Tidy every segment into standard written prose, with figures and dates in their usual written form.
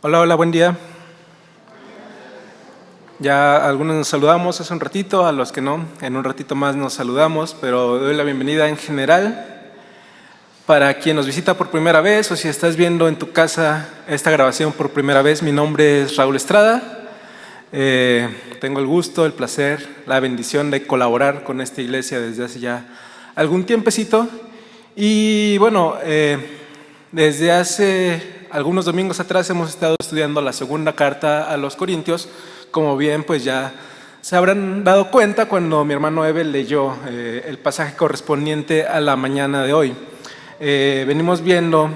Hola, hola, buen día. Ya algunos nos saludamos hace un ratito, a los que no, en un ratito más nos saludamos, pero doy la bienvenida en general. Para quien nos visita por primera vez o si estás viendo en tu casa esta grabación por primera vez, mi nombre es Raúl Estrada. Tengo el gusto, el placer, la bendición de colaborar con esta iglesia desde hace ya algún tiempecito. Y bueno, desde hace algunos domingos atrás hemos estado estudiando la segunda carta a los Corintios. Como bien, pues ya se habrán dado cuenta cuando mi hermano Evel leyó el pasaje correspondiente a la mañana de hoy. Venimos viendo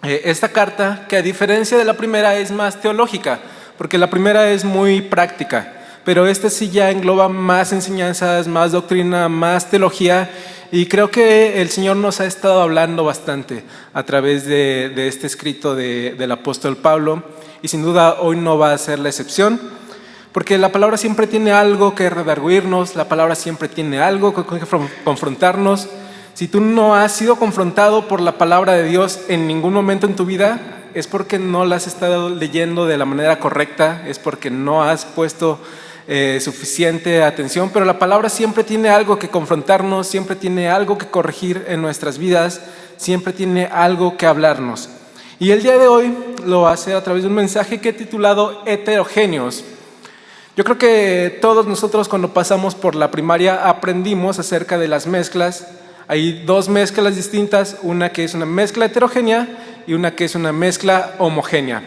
esta carta que, a diferencia de la primera, es más teológica, porque la primera es muy práctica, pero esta sí ya engloba más enseñanzas, más doctrina, más teología, y creo que el Señor nos ha estado hablando bastante a través de este escrito del apóstol Pablo, y sin duda hoy no va a ser la excepción. Porque la palabra siempre tiene algo que redarguirnos, la palabra siempre tiene algo que confrontarnos. Si tú no has sido confrontado por la palabra de Dios en ningún momento en tu vida, es porque no la has estado leyendo de la manera correcta, es porque no has puesto suficiente atención, pero la palabra siempre tiene algo que confrontarnos, siempre tiene algo que corregir en nuestras vidas, siempre tiene algo que hablarnos. Y el día de hoy lo hace a través de un mensaje que he titulado Heterogéneos. Yo creo que todos nosotros, cuando pasamos por la primaria, aprendimos acerca de las mezclas. Hay dos mezclas distintas, una que es una mezcla heterogénea y una que es una mezcla homogénea.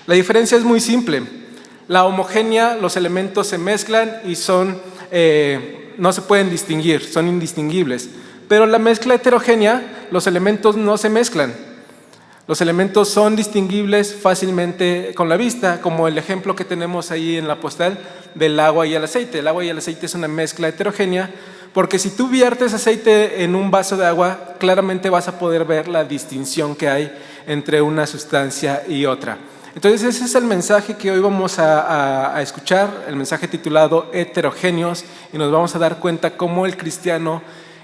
La diferencia es muy simple. La homogénea, los elementos se mezclan y no se pueden distinguir, son indistinguibles. Pero la mezcla heterogénea, los elementos no se mezclan. Los elementos son distinguibles fácilmente con la vista, como el ejemplo que tenemos ahí en la postal del agua y el aceite. El agua y el aceite es una mezcla heterogénea, porque si tú viertes aceite en un vaso de agua, claramente vas a poder ver la distinción que hay entre una sustancia y otra. Entonces ese es el mensaje que hoy vamos a escuchar, el mensaje titulado Heterogéneos, y nos vamos a dar cuenta cómo el cristiano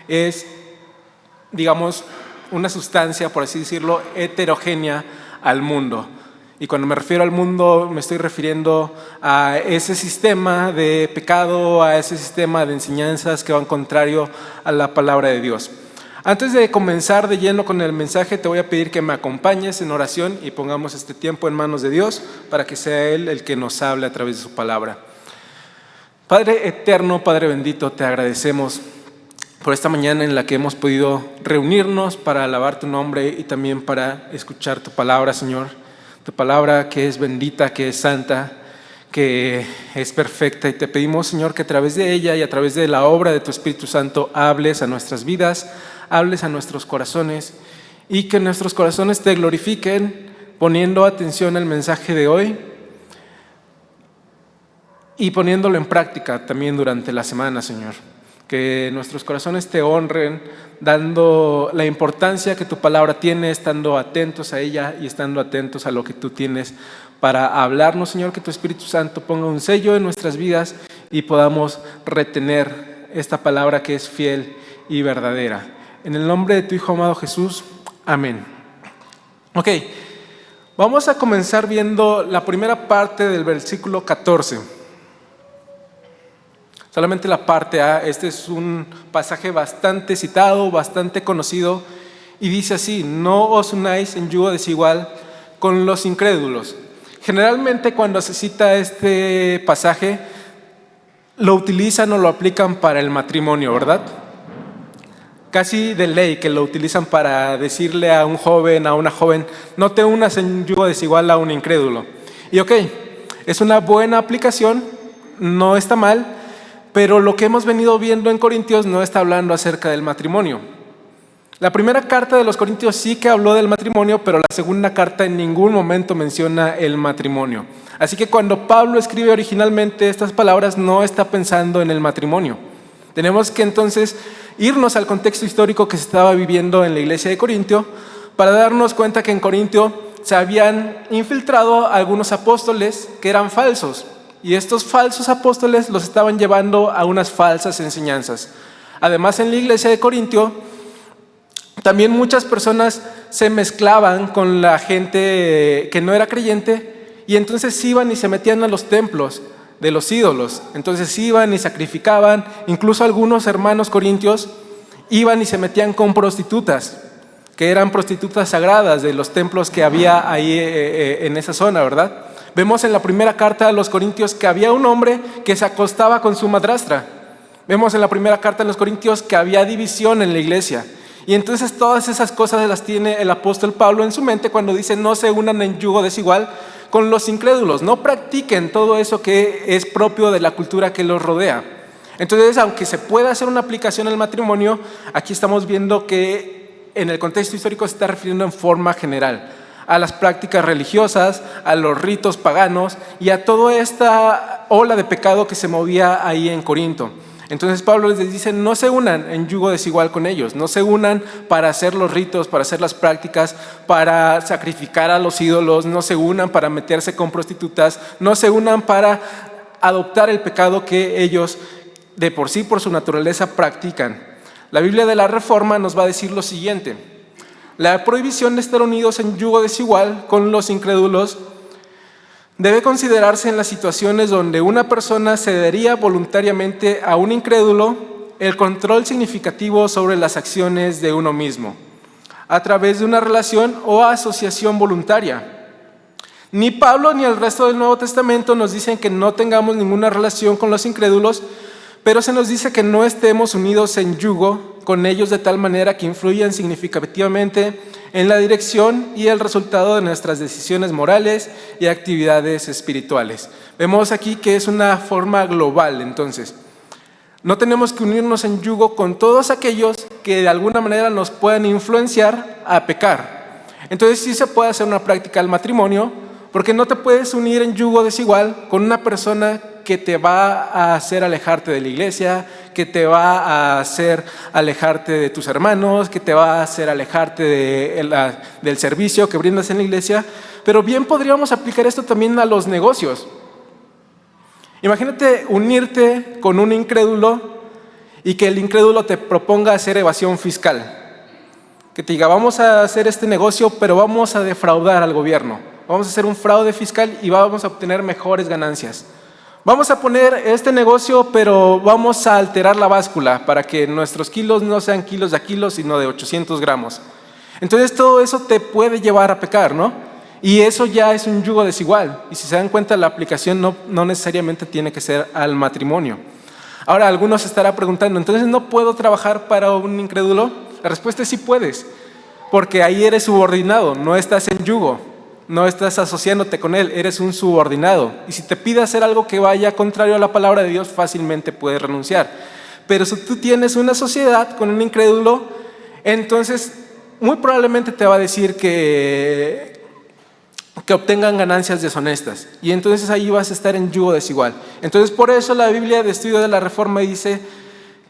es, digamos, una sustancia, por así decirlo, heterogénea al mundo. Y cuando me refiero al mundo, me estoy refiriendo a ese sistema de pecado, a ese sistema de enseñanzas que van contrario a la palabra de Dios. Antes de comenzar de lleno con el mensaje, te voy a pedir que me acompañes en oración y pongamos este tiempo en manos de Dios para que sea Él el que nos hable a través de su palabra. Padre eterno, Padre bendito, te agradecemos por esta mañana en la que hemos podido reunirnos para alabar tu nombre y también para escuchar tu palabra, Señor. Tu palabra que es bendita, que es santa, que es perfecta. Y te pedimos, Señor, que a través de ella y a través de la obra de tu Espíritu Santo hables a nuestras vidas, hables a nuestros corazones y que nuestros corazones te glorifiquen poniendo atención al mensaje de hoy y poniéndolo en práctica también durante la semana, Señor. Que nuestros corazones te honren, dando la importancia que tu palabra tiene, estando atentos a ella y estando atentos a lo que tú tienes para hablarnos, Señor. Que tu Espíritu Santo ponga un sello en nuestras vidas y podamos retener esta palabra que es fiel y verdadera. En el nombre de tu Hijo amado Jesús, amén. Ok, vamos a comenzar viendo la primera parte del versículo 14. Solamente la parte A. Este es un pasaje bastante citado, bastante conocido, y dice así: no os unáis en yugo desigual con los incrédulos. Generalmente cuando se cita este pasaje, lo utilizan o lo aplican para el matrimonio, ¿verdad? Casi de ley que lo utilizan para decirle a un joven, a una joven: no te unas en yugo desigual a un incrédulo. Y ok, es una buena aplicación, no está mal. Pero lo que hemos venido viendo en Corintios no está hablando acerca del matrimonio. La primera carta de los Corintios sí que habló del matrimonio, pero la segunda carta en ningún momento menciona el matrimonio. Así que cuando Pablo escribe originalmente estas palabras, no está pensando en el matrimonio. Tenemos que entonces irnos al contexto histórico que se estaba viviendo en la iglesia de Corintio para darnos cuenta que en Corintio se habían infiltrado algunos apóstoles que eran falsos. Y estos falsos apóstoles los estaban llevando a unas falsas enseñanzas. Además, en la iglesia de Corintio, también muchas personas se mezclaban con la gente que no era creyente Y entonces iban y se metían a los templos de los ídolos. Entonces iban y sacrificaban, incluso algunos hermanos corintios iban y se metían con prostitutas, que eran prostitutas sagradas de los templos que había ahí en esa zona, ¿verdad? Vemos en la primera carta a los Corintios que había un hombre que se acostaba con su madrastra. Vemos en la primera carta a los Corintios que había división en la iglesia. Y entonces todas esas cosas las tiene el apóstol Pablo en su mente cuando dice: no se unan en yugo desigual con los incrédulos, no practiquen todo eso que es propio de la cultura que los rodea. Entonces, aunque se pueda hacer una aplicación al matrimonio, aquí estamos viendo que en el contexto histórico se está refiriendo en forma general a las prácticas religiosas, a los ritos paganos y a toda esta ola de pecado que se movía ahí en Corinto. Entonces Pablo les dice: no se unan en yugo desigual con ellos, no se unan para hacer los ritos, para hacer las prácticas, para sacrificar a los ídolos, no se unan para meterse con prostitutas, no se unan para adoptar el pecado que ellos de por sí, por su naturaleza, practican. La Biblia de la Reforma nos va a decir lo siguiente: la prohibición de estar unidos en yugo desigual con los incrédulos debe considerarse en las situaciones donde una persona cedería voluntariamente a un incrédulo el control significativo sobre las acciones de uno mismo, a través de una relación o asociación voluntaria. Ni Pablo ni el resto del Nuevo Testamento nos dicen que no tengamos ninguna relación con los incrédulos, pero se nos dice que no estemos unidos en yugo con ellos de tal manera que influyan significativamente en la dirección y el resultado de nuestras decisiones morales y actividades espirituales. Vemos aquí que es una forma global. Entonces, no tenemos que unirnos en yugo con todos aquellos que de alguna manera nos puedan influenciar a pecar. Entonces sí se puede hacer una práctica al matrimonio, porque no te puedes unir en yugo desigual con una persona que te va a hacer alejarte de la iglesia, que te va a hacer alejarte de tus hermanos, que te va a hacer alejarte del servicio que brindas en la iglesia. Pero bien podríamos aplicar esto también a los negocios. Imagínate unirte con un incrédulo y que el incrédulo te proponga hacer evasión fiscal. Que te diga: vamos a hacer este negocio, pero vamos a defraudar al gobierno. Vamos a hacer un fraude fiscal y vamos a obtener mejores ganancias. Vamos a poner este negocio, pero vamos a alterar la báscula para que nuestros kilos no sean kilos de a kilos, sino de 800 gramos. Entonces todo eso te puede llevar a pecar, ¿no? Y eso ya es un yugo desigual. Y si se dan cuenta, la aplicación no necesariamente tiene que ser al matrimonio. Ahora, algunos se estarán preguntando: ¿entonces no puedo trabajar para un incrédulo? La respuesta es: sí puedes, porque ahí eres subordinado, no estás en yugo. No estás asociándote con él, eres un subordinado. Y si te pide hacer algo que vaya contrario a la palabra de Dios, fácilmente puedes renunciar. Pero si tú tienes una sociedad con un incrédulo, entonces muy probablemente te va a decir que obtengan ganancias deshonestas. Y entonces ahí vas a estar en yugo desigual. Entonces por eso la Biblia de Estudio de la Reforma dice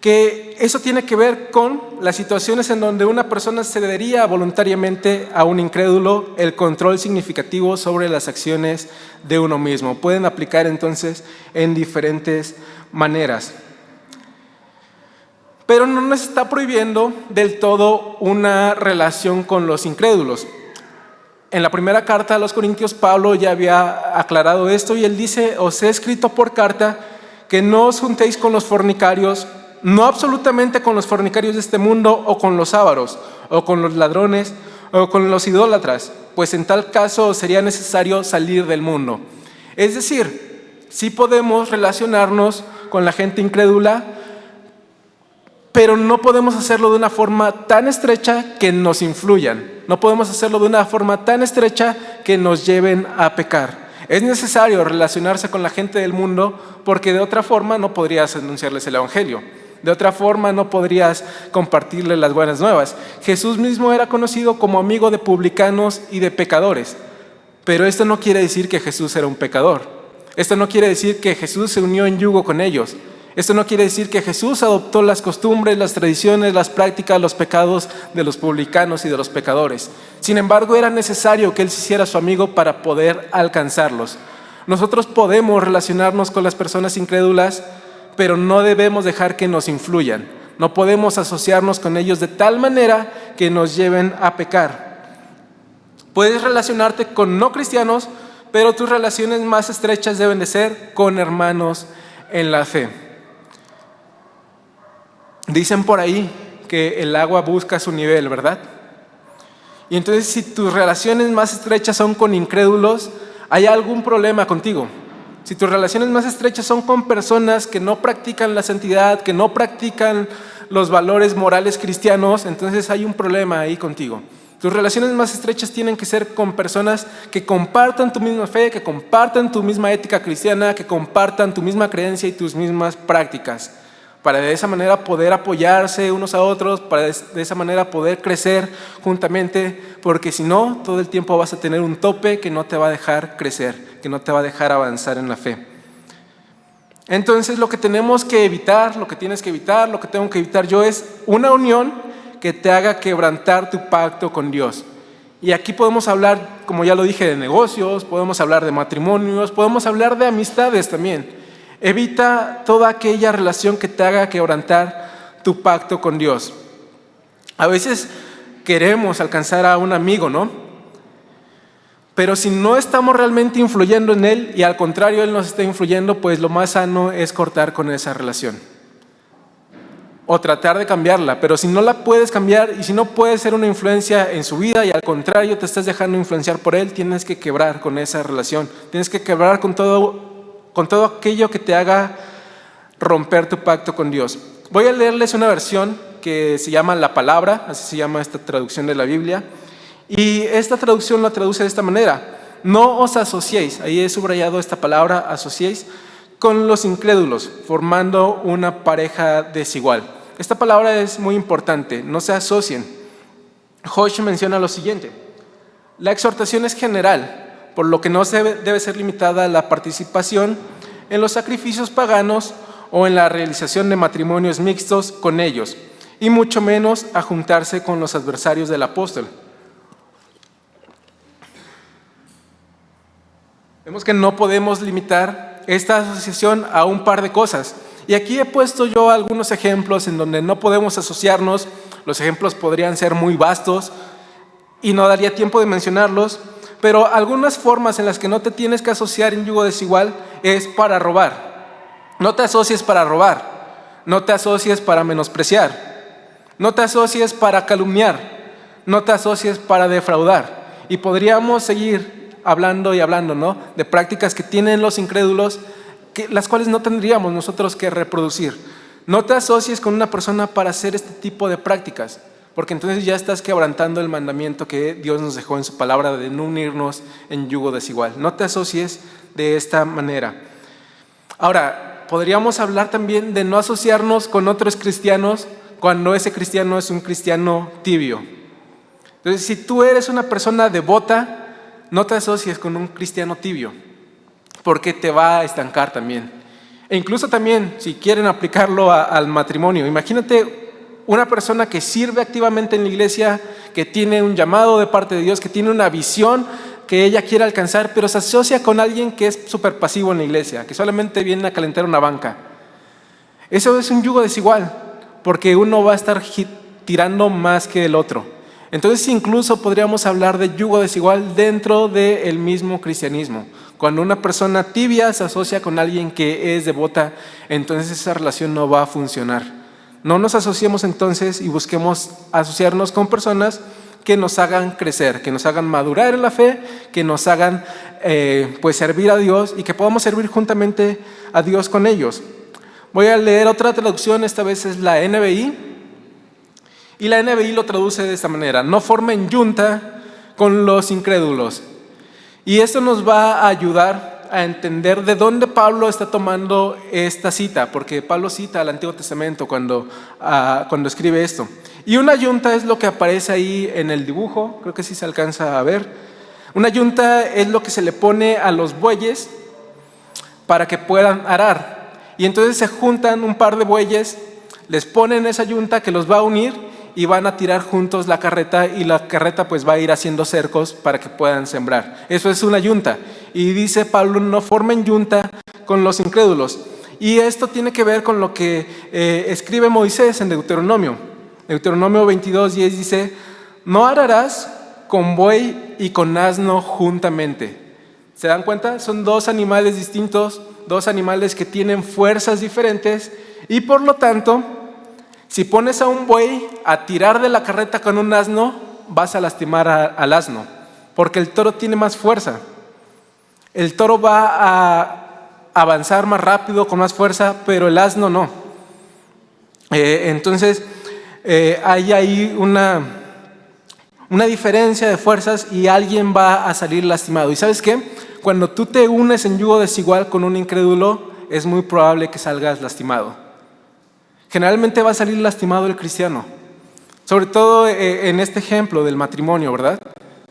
que eso tiene que ver con las situaciones en donde una persona cedería voluntariamente a un incrédulo el control significativo sobre las acciones de uno mismo. Pueden aplicar entonces en diferentes maneras. Pero no nos está prohibiendo del todo una relación con los incrédulos. En la primera carta a los Corintios, Pablo ya había aclarado esto y él dice: os he escrito por carta que no os juntéis con los fornicarios, no absolutamente con los fornicarios de este mundo, o con los ávaros, o con los ladrones, o con los idólatras, pues en tal caso sería necesario salir del mundo. Es decir, sí podemos relacionarnos con la gente incrédula, pero no podemos hacerlo de una forma tan estrecha que nos influyan. No podemos hacerlo de una forma tan estrecha que nos lleven a pecar. Es necesario relacionarse con la gente del mundo, porque de otra forma no podrías anunciarles el evangelio. De otra forma no podrías compartirles las buenas nuevas. Jesús mismo era conocido como amigo de publicanos y de pecadores. Pero esto no quiere decir que Jesús era un pecador. Esto no quiere decir que Jesús se unió en yugo con ellos. Esto no quiere decir que Jesús adoptó las costumbres, las tradiciones, las prácticas, los pecados de los publicanos y de los pecadores. Sin embargo, era necesario que Él se hiciera su amigo para poder alcanzarlos. Nosotros podemos relacionarnos con las personas incrédulas, pero no debemos dejar que nos influyan. No podemos asociarnos con ellos de tal manera que nos lleven a pecar. Puedes relacionarte con no cristianos, pero tus relaciones más estrechas deben de ser con hermanos en la fe. Dicen por ahí que el agua busca su nivel, ¿verdad? Y entonces si tus relaciones más estrechas son con incrédulos, hay algún problema contigo. Si tus relaciones más estrechas son con personas que no practican la santidad, que no practican los valores morales cristianos, entonces hay un problema ahí contigo. Tus relaciones más estrechas tienen que ser con personas que compartan tu misma fe, que compartan tu misma ética cristiana, que compartan tu misma creencia y tus mismas prácticas, para de esa manera poder apoyarse unos a otros, para de esa manera poder crecer juntamente, porque si no, todo el tiempo vas a tener un tope que no te va a dejar crecer, que no te va a dejar avanzar en la fe. Entonces lo que tenemos que evitar, lo que tienes que evitar, lo que tengo que evitar yo es una unión que te haga quebrantar tu pacto con Dios. Y aquí podemos hablar, como ya lo dije, de negocios, podemos hablar de matrimonios, podemos hablar de amistades también. Evita toda aquella relación que te haga quebrantar tu pacto con Dios. A veces queremos alcanzar a un amigo, ¿no? Pero si no estamos realmente influyendo en él y al contrario él nos está influyendo, pues lo más sano es cortar con esa relación o tratar de cambiarla. Pero si no la puedes cambiar y si no puedes ser una influencia en su vida y al contrario te estás dejando influenciar por él, tienes que quebrar con esa relación, tienes que quebrar con todo aquello que te haga romper tu pacto con Dios. Voy a leerles una versión que se llama La Palabra, así se llama esta traducción de la Biblia. Y esta traducción la traduce de esta manera: no os asociéis, ahí he subrayado esta palabra, asociéis, con los incrédulos, formando una pareja desigual. Esta palabra es muy importante, no se asocien. Hodge menciona lo siguiente: la exhortación es general, por lo que no debe ser limitada a la participación en los sacrificios paganos o en la realización de matrimonios mixtos con ellos, y mucho menos a juntarse con los adversarios del apóstol. Vemos que no podemos limitar esta asociación a un par de cosas. Y aquí he puesto yo algunos ejemplos en donde no podemos asociarnos. Los ejemplos podrían ser muy vastos y no daría tiempo de mencionarlos, pero algunas formas en las que no te tienes que asociar en yugo desigual es para robar. No te asocies para robar, no te asocies para menospreciar, no te asocies para calumniar, no te asocies para defraudar. Y podríamos seguir hablando y hablando, ¿no?, de prácticas que tienen los incrédulos, las cuales no tendríamos nosotros que reproducir. No te asocies con una persona para hacer este tipo de prácticas, porque entonces ya estás quebrantando el mandamiento que Dios nos dejó en su palabra de no unirnos en yugo desigual. No te asocies de esta manera. Ahora, podríamos hablar también de no asociarnos con otros cristianos cuando ese cristiano es un cristiano tibio. Entonces, si tú eres una persona devota, no te asocies con un cristiano tibio, porque te va a estancar también. E incluso también, si quieren aplicarlo al matrimonio, imagínate una persona que sirve activamente en la iglesia, que tiene un llamado de parte de Dios, que tiene una visión que ella quiere alcanzar, pero se asocia con alguien que es súper pasivo en la iglesia, que solamente viene a calentar una banca. Eso es un yugo desigual, porque uno va a estar tirando más que el otro. Entonces incluso podríamos hablar de yugo desigual dentro del mismo cristianismo. Cuando una persona tibia se asocia con alguien que es devota, entonces esa relación no va a funcionar. No nos asociemos entonces y busquemos asociarnos con personas que nos hagan crecer, que nos hagan madurar en la fe, que nos hagan pues servir a Dios y que podamos servir juntamente a Dios con ellos. Voy a leer otra traducción, esta vez es la NBI. Y la NBI lo traduce de esta manera: no formen yunta con los incrédulos. Y esto nos va a ayudar a entender de dónde Pablo está tomando esta cita, porque Pablo cita al Antiguo Testamento cuando escribe esto. Y una yunta es lo que aparece ahí en el dibujo, creo que sí se alcanza a ver. Una yunta es lo que se le pone a los bueyes para que puedan arar. Y entonces se juntan un par de bueyes, les ponen esa yunta que los va a unir y van a tirar juntos la carreta, y la carreta pues va a ir haciendo cercos para que puedan sembrar. Eso es una yunta. Y dice Pablo: no formen yunta con los incrédulos. Y esto tiene que ver con lo que escribe Moisés en Deuteronomio. Deuteronomio 22:10 dice: no ararás con buey y con asno juntamente, ¿Se dan cuenta? Son dos animales distintos, dos animales que tienen fuerzas diferentes y por lo tanto, si pones a un buey a tirar de la carreta con un asno, vas a lastimar al asno, porque el toro tiene más fuerza. El toro va a avanzar más rápido, con más fuerza, pero el asno no. Entonces, hay ahí una diferencia de fuerzas y alguien va a salir lastimado. ¿Y sabes qué? Cuando tú te unes en yugo desigual con un incrédulo, es muy probable que salgas lastimado. Generalmente va a salir lastimado el cristiano. Sobre todo en este ejemplo del matrimonio, ¿verdad?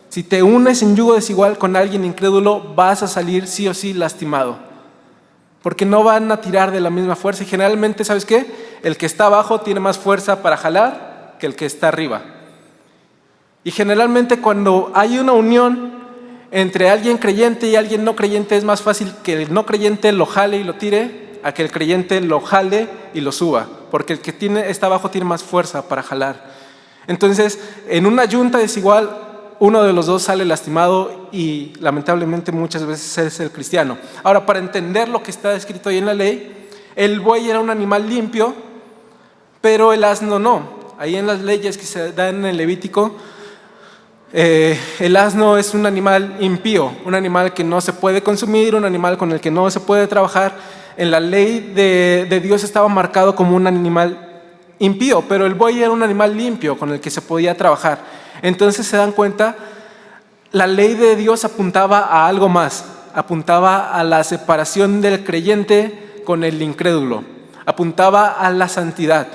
Si te unes en yugo desigual con alguien incrédulo, vas a salir sí o sí lastimado. Porque no van a tirar de la misma fuerza. Y generalmente, ¿sabes qué? El que está abajo tiene más fuerza para jalar que el que está arriba. Y generalmente cuando hay una unión entre alguien creyente y alguien no creyente, es más fácil que el no creyente lo jale y lo tire a que el creyente lo jale y lo suba. Porque el que está abajo tiene más fuerza para jalar. Entonces, en una yunta desigual, uno de los dos sale lastimado y lamentablemente muchas veces es el cristiano. Ahora, para entender lo que está escrito ahí en la ley, el buey era un animal limpio, pero el asno no. Ahí en las leyes que se dan en el Levítico, el asno es un animal impío, un animal que no se puede consumir, un animal con el que no se puede trabajar. En la ley de Dios estaba marcado como un animal impío, pero el buey era un animal limpio con el que se podía trabajar. Entonces se dan cuenta, la ley de Dios apuntaba a algo más, apuntaba a la separación del creyente con el incrédulo, apuntaba a la santidad.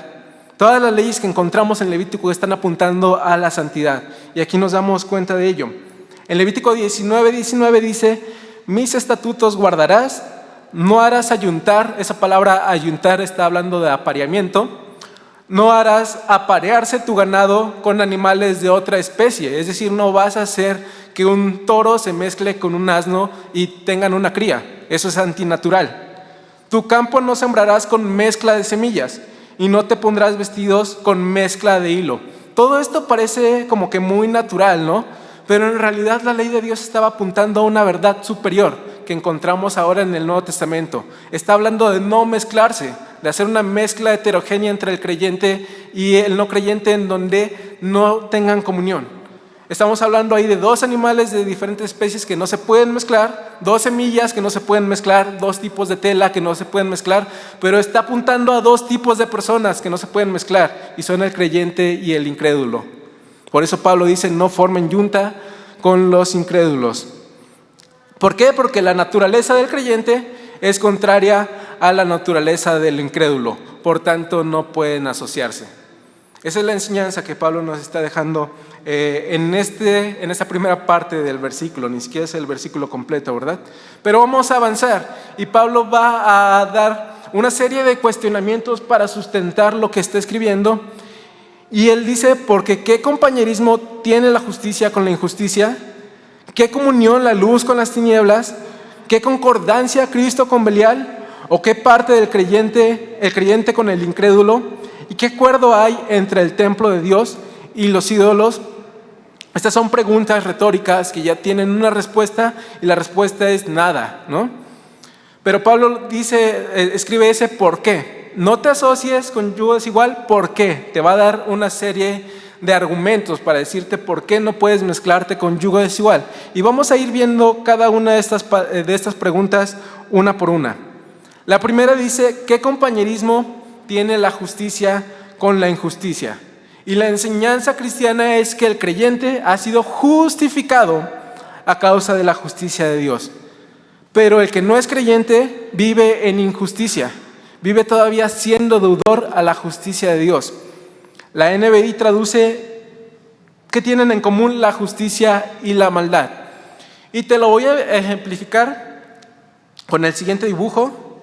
Todas las leyes que encontramos en Levítico están apuntando a la santidad y aquí nos damos cuenta de ello. En Levítico 19:19 dice: mis estatutos guardarás, no harás ayuntar. Esa palabra ayuntar está hablando de apareamiento. No harás aparearse tu ganado con animales de otra especie, es decir, no vas a hacer que un toro se mezcle con un asno y tengan una cría. Eso es antinatural. Tu campo no sembrarás con mezcla de semillas y no te pondrás vestidos con mezcla de hilo. Todo esto parece como que muy natural, ¿no? Pero en realidad la ley de Dios estaba apuntando a una verdad superior que encontramos ahora en el Nuevo Testamento. Está hablando de no mezclarse, de hacer una mezcla heterogénea entre el creyente y el no creyente en donde no tengan comunión. Estamos hablando ahí de dos animales de diferentes especies que no se pueden mezclar, dos semillas que no se pueden mezclar, dos tipos de tela que no se pueden mezclar, pero está apuntando a dos tipos de personas que no se pueden mezclar y son el creyente y el incrédulo. Por eso Pablo dice: no formen yunta con los incrédulos. ¿Por qué? Porque la naturaleza del creyente es contraria a la naturaleza del incrédulo, por tanto no pueden asociarse. Esa es la enseñanza que Pablo nos está dejando en esta primera parte del versículo. Ni siquiera es el versículo completo, ¿verdad? Pero vamos a avanzar y Pablo va a dar una serie de cuestionamientos para sustentar lo que está escribiendo. Y él dice: porque ¿qué compañerismo tiene la justicia con la injusticia? ¿Qué comunión la luz con las tinieblas? ¿Qué concordancia Cristo con Belial? ¿O qué parte del creyente, el creyente con el incrédulo? ¿Y qué acuerdo hay entre el templo de Dios y los ídolos? Estas son preguntas retóricas que ya tienen una respuesta y la respuesta es nada, ¿no? Pero Pablo escribe ese por qué. No te asocies con yugo desigual, ¿por qué? Te va a dar una serie de argumentos para decirte por qué no puedes mezclarte con yugo desigual. Y vamos a ir viendo cada una de estas preguntas una por una. La primera dice: ¿qué compañerismo tiene la justicia con la injusticia? Y la enseñanza cristiana es que el creyente ha sido justificado a causa de la justicia de Dios. Pero el que no es creyente vive en injusticia, vive todavía siendo deudor a la justicia de Dios. La NBI traduce: ¿qué tienen en común la justicia y la maldad? Y te lo voy a ejemplificar con el siguiente dibujo,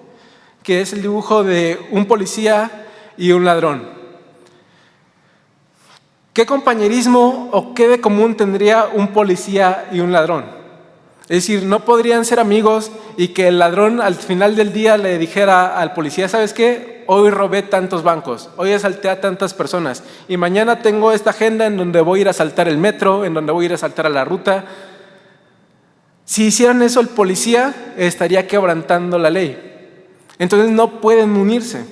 que es el dibujo de un policía y un ladrón. ¿Qué compañerismo o qué de común tendría un policía y un ladrón? Es decir, no podrían ser amigos y que el ladrón al final del día le dijera al policía: ¿sabes qué? Hoy robé tantos bancos, hoy asalté a tantas personas y mañana tengo esta agenda en donde voy a ir a asaltar el metro, en donde voy a ir a asaltar a la ruta. Si hicieran eso, el policía estaría quebrantando la ley. Entonces no pueden unirse.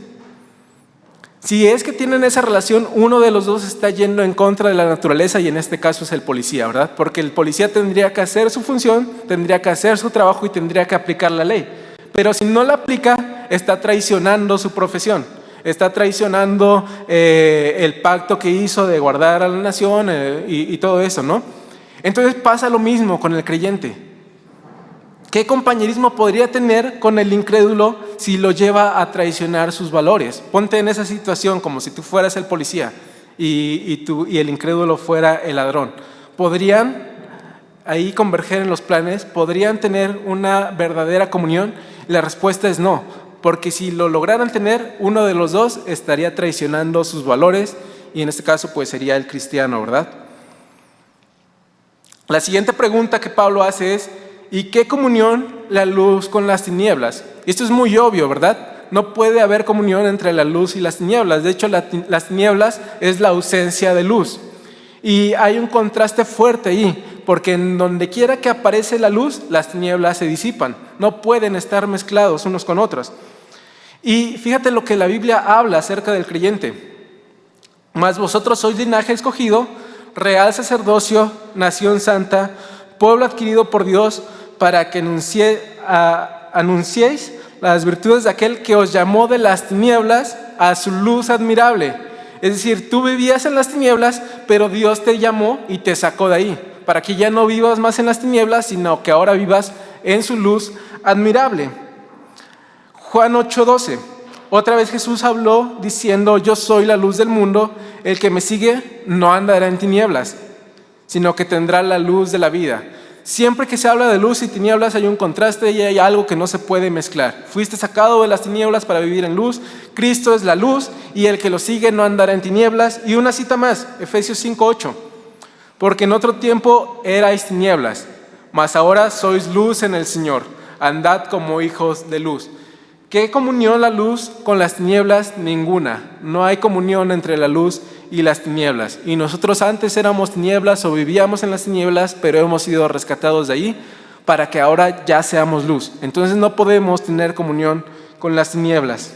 Si es que tienen esa relación, uno de los dos está yendo en contra de la naturaleza, y en este caso es el policía, ¿verdad? Porque el policía tendría que hacer su función, tendría que hacer su trabajo y tendría que aplicar la ley. Pero si no la aplica, está traicionando su profesión, está traicionando el pacto que hizo de guardar a la nación y todo eso, ¿no? Entonces pasa lo mismo con el creyente. ¿Qué compañerismo podría tener con el incrédulo si lo lleva a traicionar sus valores? Ponte en esa situación como si tú fueras el policía y el incrédulo fuera el ladrón. ¿Podrían ahí converger en los planes? ¿Podrían tener una verdadera comunión? La respuesta es no, porque si lo lograran tener, uno de los dos estaría traicionando sus valores, y en este caso pues sería el cristiano, ¿verdad? La siguiente pregunta que Pablo hace es: ¿y qué comunión la luz con las tinieblas? Esto es muy obvio, ¿verdad? No puede haber comunión entre la luz y las tinieblas. De hecho, las tinieblas es la ausencia de luz. Y hay un contraste fuerte ahí, porque en donde quiera que aparece la luz, las tinieblas se disipan. No pueden estar mezclados unos con otros. Y fíjate lo que la Biblia habla acerca del creyente. Mas vosotros sois linaje escogido, real sacerdocio, nación santa, pueblo adquirido por Dios, para que anunciéis las virtudes de aquel que os llamó de las tinieblas a su luz admirable. Es decir, tú vivías en las tinieblas, pero Dios te llamó y te sacó de ahí, para que ya no vivas más en las tinieblas, sino que ahora vivas en su luz admirable. Juan 8:12. Otra vez Jesús habló diciendo: yo soy la luz del mundo, el que me sigue no andará en tinieblas, sino que tendrá la luz de la vida. Siempre que se habla de luz y tinieblas hay un contraste y hay algo que no se puede mezclar. Fuiste sacado de las tinieblas para vivir en luz. Cristo es la luz y el que lo sigue no andará en tinieblas. Y una cita más, Efesios 5:8. Porque en otro tiempo erais tinieblas, mas ahora sois luz en el Señor. Andad como hijos de luz. ¿Qué comunión la luz con las tinieblas? Ninguna. No hay comunión entre la luz y las tinieblas. Y nosotros antes éramos tinieblas o vivíamos en las tinieblas, pero hemos sido rescatados de ahí para que ahora ya seamos luz. Entonces no podemos tener comunión con las tinieblas.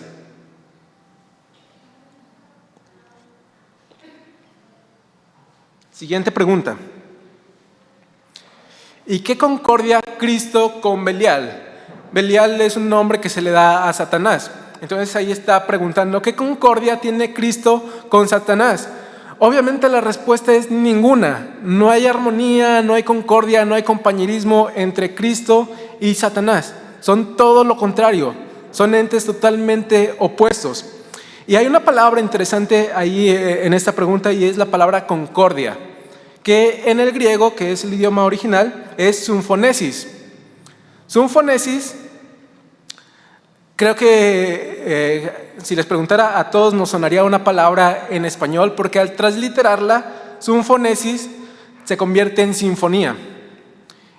Siguiente pregunta. ¿Y qué concordia Cristo con Belial? Belial es un nombre que se le da a Satanás. Entonces ahí está preguntando: ¿qué concordia tiene Cristo con Satanás? Obviamente la respuesta es ninguna. No hay armonía, no hay concordia, no hay compañerismo entre Cristo y Satanás. Son todo lo contrario. Son entes totalmente opuestos. Y hay una palabra interesante ahí en esta pregunta, y es la palabra concordia, que en el griego, que es el idioma original, es symphonēsis. Symphonēsis, creo que si les preguntara a todos nos sonaría una palabra en español, porque al transliterarla, symphonēsis se convierte en sinfonía.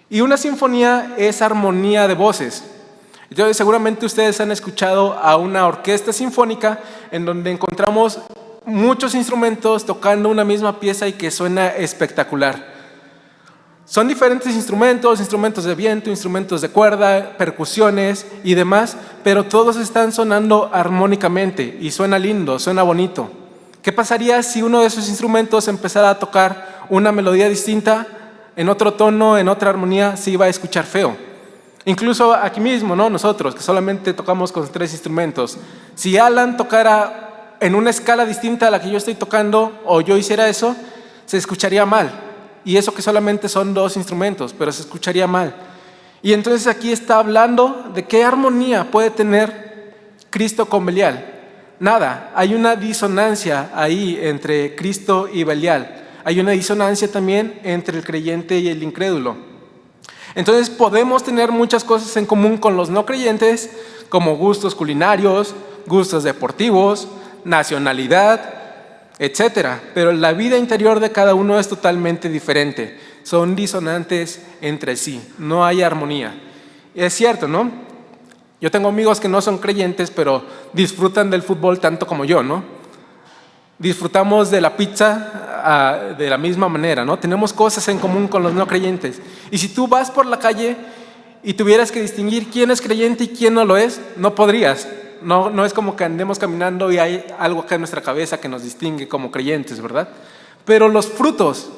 Y una sinfonía es armonía de voces. Entonces seguramente ustedes han escuchado a una orquesta sinfónica en donde encontramos muchos instrumentos tocando una misma pieza y que suena espectacular. Son diferentes instrumentos, instrumentos de viento, instrumentos de cuerda, percusiones y demás, pero todos están sonando armónicamente y suena lindo, suena bonito. ¿Qué pasaría si uno de esos instrumentos empezara a tocar una melodía distinta, en otro tono, en otra armonía? Se iba a escuchar feo. Incluso aquí mismo, ¿no? Nosotros que solamente tocamos con 3 instrumentos. Si Alan tocara en una escala distinta a la que yo estoy tocando, o yo hiciera eso, se escucharía mal. Y eso que solamente son 2 instrumentos, pero se escucharía mal. Y entonces aquí está hablando de qué armonía puede tener Cristo con Belial. Nada, hay una disonancia ahí entre Cristo y Belial. Hay una disonancia también entre el creyente y el incrédulo. Entonces podemos tener muchas cosas en común con los no creyentes, como gustos culinarios, gustos deportivos, nacionalidad, etcétera. Pero la vida interior de cada uno es totalmente diferente. Son disonantes entre sí. No hay armonía. Y es cierto, ¿no? Yo tengo amigos que no son creyentes, pero disfrutan del fútbol tanto como yo, ¿no? Disfrutamos de la pizza de la misma manera, ¿no? Tenemos cosas en común con los no creyentes. Y si tú vas por la calle y tuvieras que distinguir quién es creyente y quién no lo es, no podrías. No es como que andemos caminando y hay algo acá en nuestra cabeza que nos distingue como creyentes, ¿verdad? Pero los frutos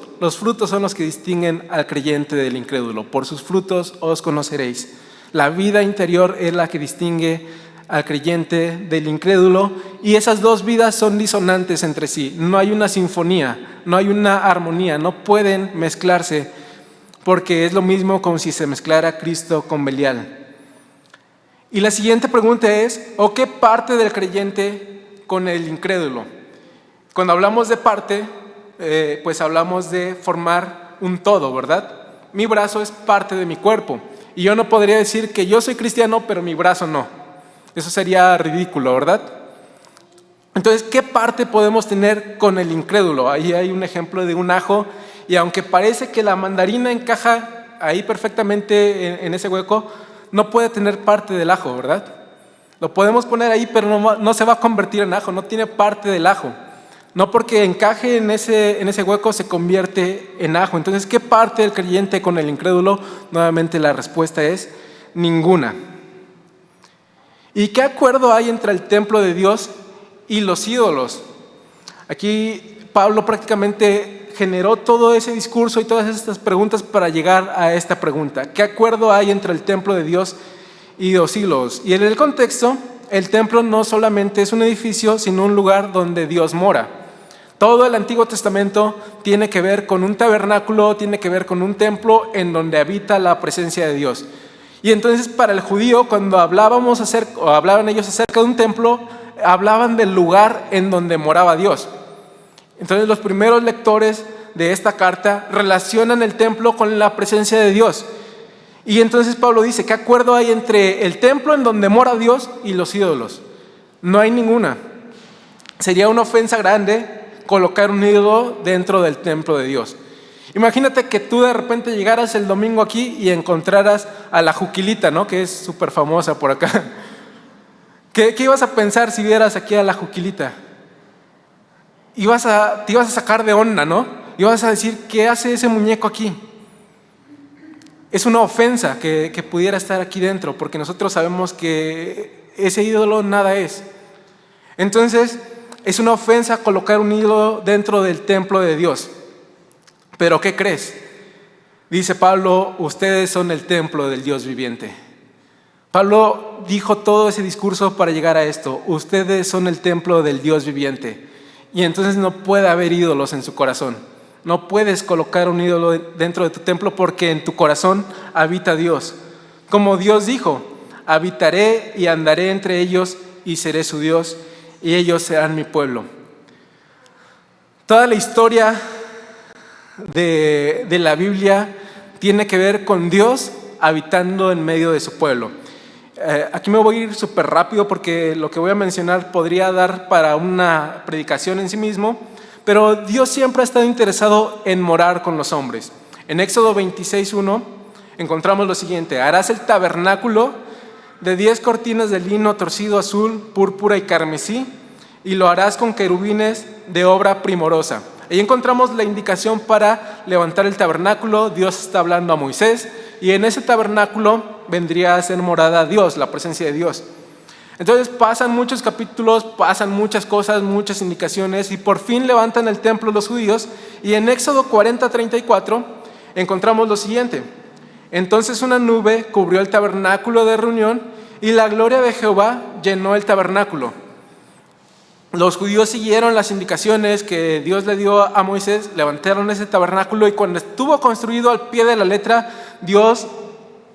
son los que distinguen al creyente del incrédulo. Por sus frutos os conoceréis. La vida interior es la que distingue al creyente del incrédulo, y esas dos vidas son disonantes entre sí. No hay una sinfonía, no hay una armonía, no pueden mezclarse, porque es lo mismo como si se mezclara Cristo con Belial. Y la siguiente pregunta es, ¿o qué parte del creyente con el incrédulo? Cuando hablamos de parte, pues hablamos de formar un todo, ¿verdad? Mi brazo es parte de mi cuerpo, y yo no podría decir que yo soy cristiano, pero mi brazo no. Eso sería ridículo, ¿verdad? Entonces, ¿qué parte podemos tener con el incrédulo? Ahí hay un ejemplo de un ajo, y aunque parece que la mandarina encaja ahí perfectamente en ese hueco, no puede tener parte del ajo, ¿verdad? Lo podemos poner ahí, pero no se va a convertir en ajo, no tiene parte del ajo. No porque encaje en ese hueco se convierte en ajo. Entonces, ¿qué parte del creyente con el incrédulo? Nuevamente la respuesta es ninguna. ¿Y qué acuerdo hay entre el templo de Dios y los ídolos? Aquí Pablo prácticamente generó todo ese discurso y todas estas preguntas para llegar a esta pregunta. ¿Qué acuerdo hay entre el templo de Dios y los ídolos? Y en el contexto, el templo no solamente es un edificio, sino un lugar donde Dios mora. Todo el Antiguo Testamento tiene que ver con un tabernáculo, tiene que ver con un templo en donde habita la presencia de Dios. Y entonces para el judío, cuando hablaban ellos acerca de un templo, hablaban del lugar en donde moraba Dios. Entonces los primeros lectores de esta carta relacionan el templo con la presencia de Dios. Y entonces Pablo dice, ¿qué acuerdo hay entre el templo en donde mora Dios y los ídolos? No hay ninguna. Sería una ofensa grande colocar un ídolo dentro del templo de Dios. Imagínate que tú de repente llegaras el domingo aquí y encontraras a la Juquilita, ¿no? Que es súper famosa por acá. ¿Qué ibas a pensar si vieras aquí a la Juquilita? Te ibas a sacar de onda, ¿no? Ibas a decir, ¿qué hace ese muñeco aquí? Es una ofensa que pudiera estar aquí dentro, porque nosotros sabemos que ese ídolo nada es. Entonces, es una ofensa colocar un ídolo dentro del templo de Dios. ¿Pero qué crees? Dice Pablo, ustedes son el templo del Dios viviente. Pablo dijo todo ese discurso para llegar a esto. Ustedes son el templo del Dios viviente. Y entonces no puede haber ídolos en su corazón. No puedes colocar un ídolo dentro de tu templo porque en tu corazón habita Dios. Como Dios dijo, habitaré y andaré entre ellos y seré su Dios y ellos serán mi pueblo. Toda la historia de la Biblia tiene que ver con Dios habitando en medio de su pueblo. Aquí me voy a ir súper rápido porque lo que voy a mencionar podría dar para una predicación en sí mismo, pero Dios siempre ha estado interesado en morar con los hombres. En Éxodo 26:1 encontramos lo siguiente: harás el tabernáculo de 10 cortinas de lino torcido azul, púrpura y carmesí, y lo harás con querubines de obra primorosa. Ahí encontramos la indicación para levantar el tabernáculo. Dios está hablando a Moisés y en ese tabernáculo vendría a ser morada Dios, la presencia de Dios. Entonces pasan muchos capítulos, pasan muchas cosas, muchas indicaciones y por fin levantan el templo los judíos y en Éxodo 40:34 encontramos lo siguiente: entonces una nube cubrió el tabernáculo de reunión y la gloria de Jehová llenó el tabernáculo. Los judíos siguieron las indicaciones que Dios le dio a Moisés, levantaron ese tabernáculo y cuando estuvo construido al pie de la letra, Dios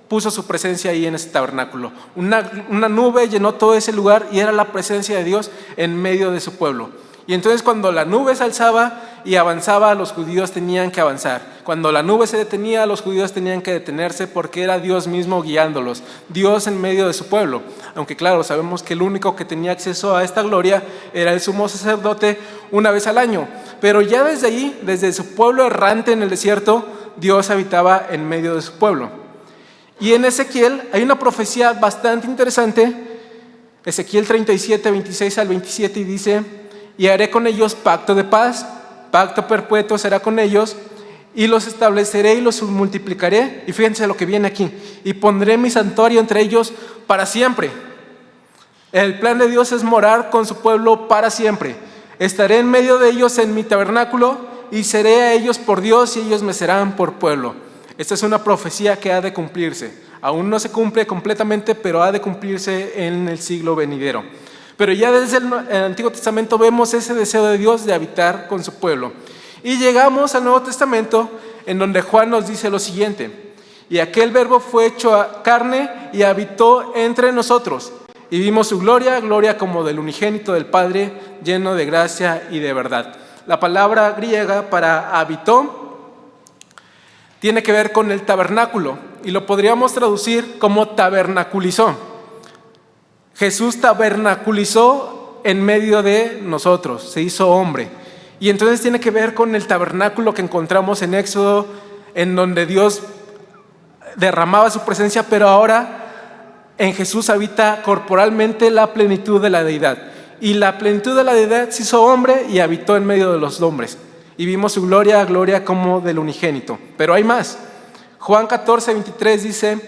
puso su presencia ahí en ese tabernáculo. Una nube llenó todo ese lugar y era la presencia de Dios en medio de su pueblo. Y entonces cuando la nube se alzaba y avanzaba, los judíos tenían que avanzar. Cuando la nube se detenía, los judíos tenían que detenerse porque era Dios mismo guiándolos, Dios en medio de su pueblo. Aunque claro, sabemos que el único que tenía acceso a esta gloria era el sumo sacerdote una vez al año. Pero ya desde ahí, desde su pueblo errante en el desierto, Dios habitaba en medio de su pueblo. Y en Ezequiel hay una profecía bastante interesante, Ezequiel 37, 26 al 27, y dice: y haré con ellos pacto de paz pacto perpetuo será con ellos, y los estableceré y los multiplicaré. Y fíjense lo que viene aquí: y pondré mi santuario entre ellos para siempre. El plan de Dios es morar con su pueblo para siempre. Estaré en medio de ellos en mi tabernáculo, y seré a ellos por Dios, y ellos me serán por pueblo. Esta es una profecía que ha de cumplirse. Aún no se cumple completamente, pero ha de cumplirse en el siglo venidero. Pero ya desde el Antiguo Testamento vemos ese deseo de Dios de habitar con su pueblo. Y llegamos al Nuevo Testamento, en donde Juan nos dice lo siguiente: y aquel verbo fue hecho carne y habitó entre nosotros, y vimos su gloria, gloria como del unigénito del Padre, lleno de gracia y de verdad. La palabra griega para habitó tiene que ver con el tabernáculo, y lo podríamos traducir como tabernaculizó. Jesús tabernaculizó en medio de nosotros, se hizo hombre. Y entonces tiene que ver con el tabernáculo que encontramos en Éxodo, en donde Dios derramaba su presencia, pero ahora en Jesús habita corporalmente la plenitud de la deidad. Y la plenitud de la deidad se hizo hombre y habitó en medio de los hombres. Y vimos su gloria, gloria como del unigénito. Pero hay más. Juan 14:23 dice: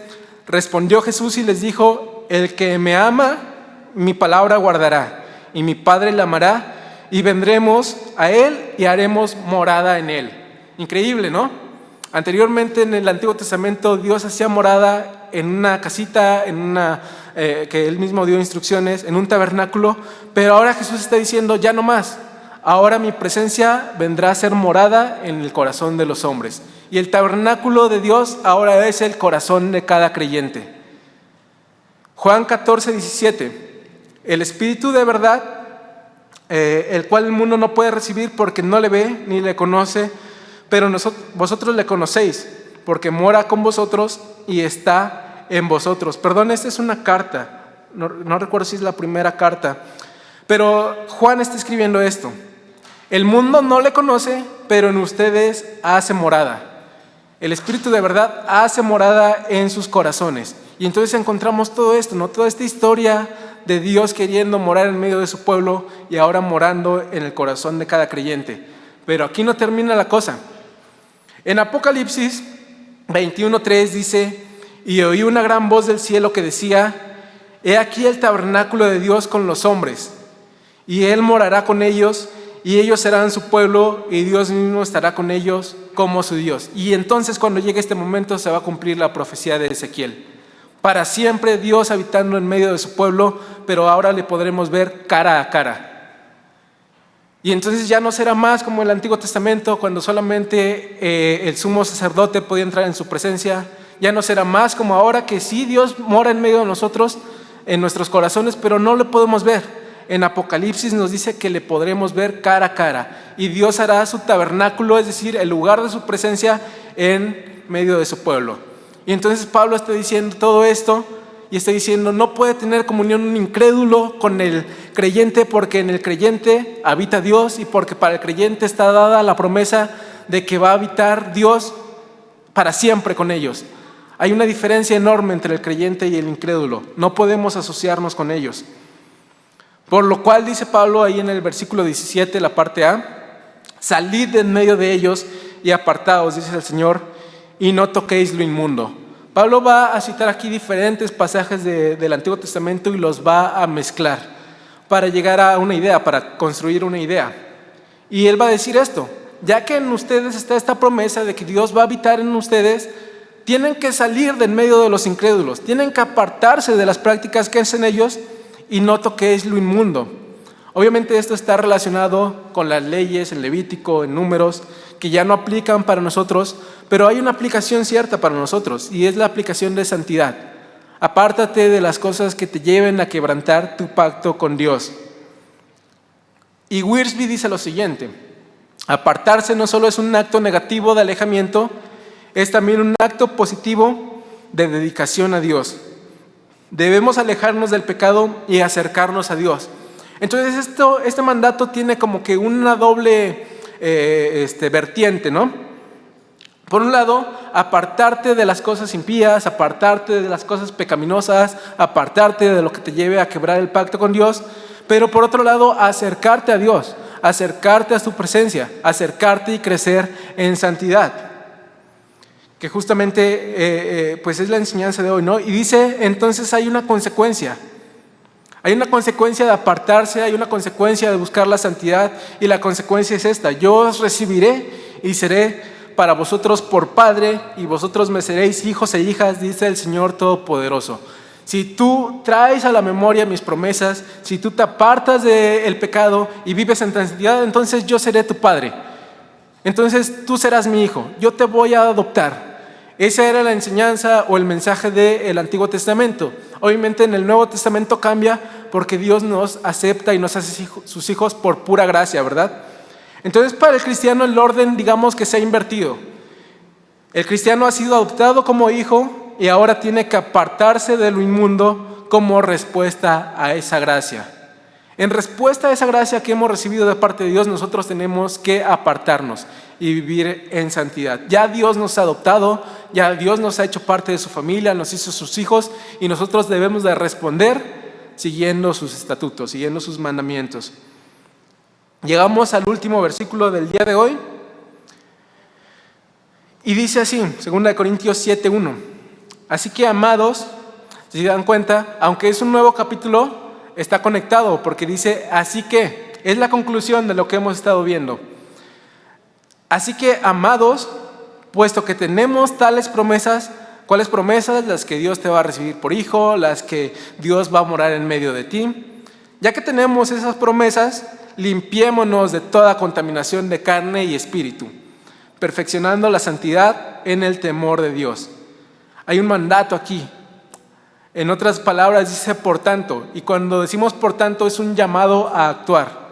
respondió Jesús y les dijo: el que me ama, mi palabra guardará, y mi Padre le amará, y vendremos a él y haremos morada en él. Increíble, ¿no? Anteriormente en el Antiguo Testamento Dios hacía morada en una casita, que él mismo dio instrucciones, en un tabernáculo, pero ahora Jesús está diciendo: ya no más. Ahora mi presencia vendrá a ser morada en el corazón de los hombres. Y el tabernáculo de Dios ahora es el corazón de cada creyente. Juan 14:17: el Espíritu de verdad, el cual el mundo no puede recibir porque no le ve ni le conoce, pero vosotros le conocéis, porque mora con vosotros y está en vosotros. Perdón, esta es una carta, no recuerdo si es la primera carta, pero Juan está escribiendo esto: el mundo no le conoce, pero en ustedes hace morada. El Espíritu de verdad hace morada en sus corazones. Y entonces encontramos todo esto, ¿no? Toda esta historia de Dios queriendo morar en medio de su pueblo y ahora morando en el corazón de cada creyente. Pero aquí no termina la cosa. En Apocalipsis 21:3 dice: y oí una gran voz del cielo que decía: he aquí el tabernáculo de Dios con los hombres, y Él morará con ellos, y ellos serán su pueblo, y Dios mismo estará con ellos como su Dios. Y entonces, cuando llegue este momento, se va a cumplir la profecía de Ezequiel. Para siempre Dios habitando en medio de su pueblo, pero ahora le podremos ver cara a cara. Y entonces ya no será más como el Antiguo Testamento, cuando solamente el sumo sacerdote podía entrar en su presencia. Ya no será más como ahora, que sí, Dios mora en medio de nosotros, en nuestros corazones, pero no le podemos ver. En Apocalipsis nos dice que le podremos ver cara a cara, y Dios hará su tabernáculo, es decir, el lugar de su presencia en medio de su pueblo. Y entonces Pablo está diciendo todo esto, y está diciendo: no puede tener comunión un incrédulo con el creyente, porque en el creyente habita Dios, y porque para el creyente está dada la promesa de que va a habitar Dios para siempre con ellos. Hay una diferencia enorme entre el creyente y el incrédulo. No podemos asociarnos con ellos. Por lo cual dice Pablo ahí en el versículo 17, la parte A: salid de en medio de ellos y apartaos, dice el Señor, y no toquéis lo inmundo. Pablo va a citar aquí diferentes pasajes del Antiguo Testamento y los va a mezclar para llegar a una idea, para construir una idea. Y él va a decir esto: ya que en ustedes está esta promesa de que Dios va a habitar en ustedes, tienen que salir de en medio de los incrédulos, tienen que apartarse de las prácticas que hacen ellos, y no toquéis lo inmundo. Obviamente esto está relacionado con las leyes en Levítico, en Números, que ya no aplican para nosotros, pero hay una aplicación cierta para nosotros, y es la aplicación de santidad. Apártate de las cosas que te lleven a quebrantar tu pacto con Dios. Y Wiersbe dice lo siguiente: apartarse no solo es un acto negativo de alejamiento, es también un acto positivo de dedicación a Dios. Debemos alejarnos del pecado y acercarnos a Dios. Entonces este mandato tiene como que una doble vertiente, ¿no? Por un lado, apartarte de las cosas impías, apartarte de las cosas pecaminosas, apartarte de lo que te lleve a quebrar el pacto con Dios. Pero por otro lado, acercarte a Dios. acercarte a su presencia, acercarte y crecer en santidad. Que justamente pues es la enseñanza de hoy, ¿no? Y dice, entonces hay una consecuencia. Hay una consecuencia de apartarse, hay una consecuencia de buscar la santidad, y la consecuencia es esta: yo os recibiré y seré para vosotros por Padre, y vosotros me seréis hijos e hijas, dice el Señor Todopoderoso. Si tú traes a la memoria mis promesas, si tú te apartas del pecado y vives en santidad, entonces yo seré tu Padre. Entonces tú serás mi hijo, yo te voy a adoptar. Esa era la enseñanza o el mensaje del Antiguo Testamento. Obviamente en el Nuevo Testamento cambia porque Dios nos acepta y nos hace sus hijos por pura gracia, ¿verdad? Entonces para el cristiano el orden, digamos que se ha invertido. El cristiano ha sido adoptado como hijo y ahora tiene que apartarse de lo inmundo como respuesta a esa gracia. En respuesta a esa gracia que hemos recibido de parte de Dios, nosotros tenemos que apartarnos y vivir en santidad. Ya Dios nos ha adoptado, ya Dios nos ha hecho parte de su familia, nos hizo sus hijos, y nosotros debemos de responder siguiendo sus estatutos, siguiendo sus mandamientos. Llegamos al último versículo del día de hoy y dice así, 2 Corintios 7:1. Así que, amados, si se dan cuenta, aunque es un nuevo capítulo, está conectado porque dice así que, es la conclusión de lo que hemos estado viendo. Así que, amados, puesto que tenemos tales promesas, ¿cuáles promesas? Las que Dios te va a recibir por hijo, las que Dios va a morar en medio de ti. Ya que tenemos esas promesas, limpiémonos de toda contaminación de carne y espíritu, perfeccionando la santidad en el temor de Dios. Hay un mandato aquí. En otras palabras dice por tanto, y cuando decimos por tanto es un llamado a actuar.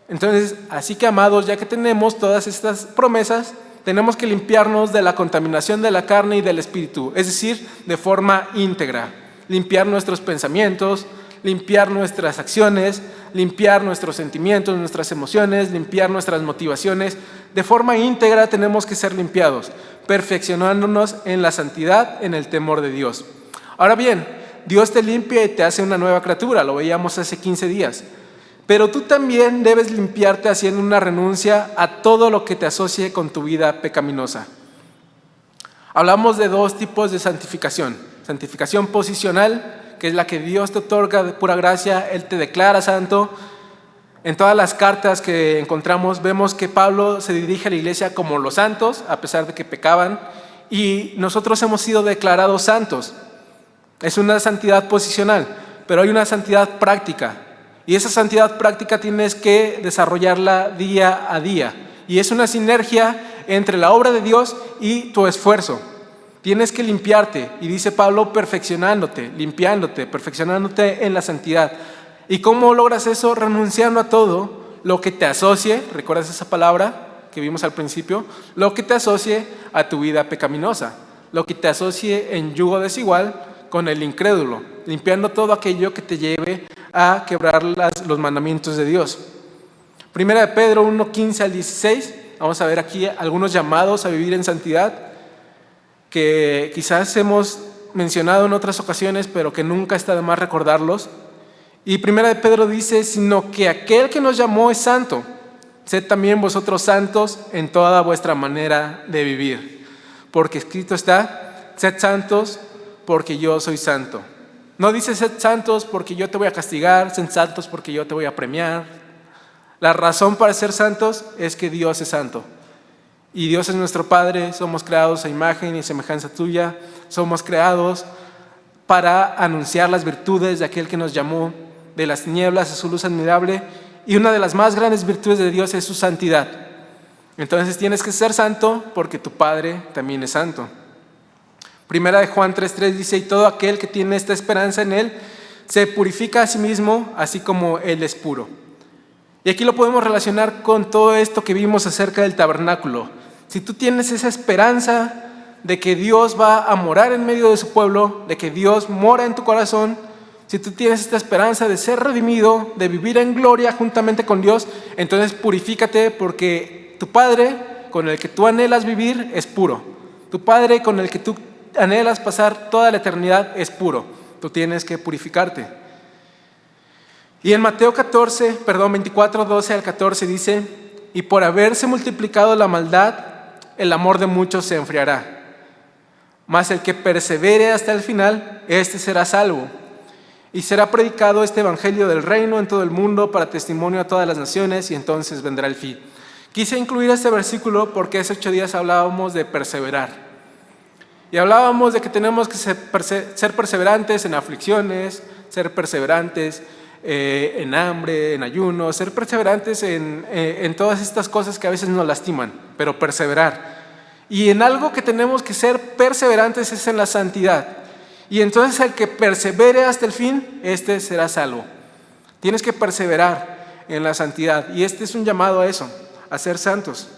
Entonces, así que, amados, ya que tenemos todas estas promesas, tenemos que limpiarnos de la contaminación de la carne y del espíritu, es decir, de forma íntegra. Limpiar nuestros pensamientos, limpiar nuestras acciones, limpiar nuestros sentimientos, nuestras emociones, limpiar nuestras motivaciones. De forma íntegra tenemos que ser limpiados, perfeccionándonos en la santidad, en el temor de Dios. Ahora bien, Dios te limpia y te hace una nueva criatura, lo veíamos hace 15 días. Pero tú también debes limpiarte haciendo una renuncia a todo lo que te asocie con tu vida pecaminosa. Hablamos de dos tipos de santificación. Santificación posicional, que es la que Dios te otorga de pura gracia, Él te declara santo. En todas las cartas que encontramos vemos que Pablo se dirige a la iglesia como los santos, a pesar de que pecaban, y nosotros hemos sido declarados santos. Es una santidad posicional, pero hay una santidad práctica. Y esa santidad práctica tienes que desarrollarla día a día. Y es una sinergia entre la obra de Dios y tu esfuerzo. Tienes que limpiarte, y dice Pablo, perfeccionándote, limpiándote, perfeccionándote en la santidad. ¿Y cómo logras eso? Renunciando a todo lo que te asocie, ¿recuerdas esa palabra que vimos al principio? Lo que te asocie a tu vida pecaminosa, lo que te asocie en yugo desigual con el incrédulo, limpiando todo aquello que te lleve a quebrar los mandamientos de Dios. Primera de Pedro 1:15 al 16, vamos a ver aquí algunos llamados a vivir en santidad que quizás hemos mencionado en otras ocasiones, pero que nunca está de más recordarlos. Y Primera de Pedro dice, sino que aquel que nos llamó es santo, sed también vosotros santos en toda vuestra manera de vivir, porque escrito está, sed santos porque yo soy santo. No dice sed santos porque yo te voy a castigar, sed santos porque yo te voy a premiar. La razón para ser santos es que Dios es santo. Y Dios es nuestro Padre, somos creados a imagen y semejanza tuya, somos creados para anunciar las virtudes de aquel que nos llamó de las tinieblas a su luz admirable, y una de las más grandes virtudes de Dios es su santidad. Entonces tienes que ser santo porque tu Padre también es santo. Primera de Juan 3:3 dice, y todo aquel que tiene esta esperanza en Él se purifica a sí mismo, así como Él es puro. Y aquí lo podemos relacionar con todo esto que vimos acerca del tabernáculo. Si tú tienes esa esperanza de que Dios va a morar en medio de su pueblo, de que Dios mora en tu corazón, si tú tienes esta esperanza de ser redimido, de vivir en gloria juntamente con Dios, entonces purifícate, porque tu Padre con el que tú anhelas vivir es puro. Tu Padre con el que tú anhelas pasar toda la eternidad es puro. Tú tienes que purificarte. Y en Mateo 24, 12 al 14 dice: y por haberse multiplicado la maldad, el amor de muchos se enfriará. Mas el que persevere hasta el final, éste será salvo. Y será predicado este evangelio del reino en todo el mundo para testimonio a todas las naciones, y entonces vendrá el fin. Quise incluir este versículo porque hace 8 días hablábamos de perseverar. Y hablábamos de que tenemos que ser perseverantes en aflicciones, ser perseverantes en hambre, en ayuno, ser perseverantes en todas estas cosas que a veces nos lastiman, pero perseverar. Y en algo que tenemos que ser perseverantes es en la santidad. Y entonces el que persevere hasta el fin, este será salvo. Tienes que perseverar en la santidad. Y este es un llamado a eso, a ser santos.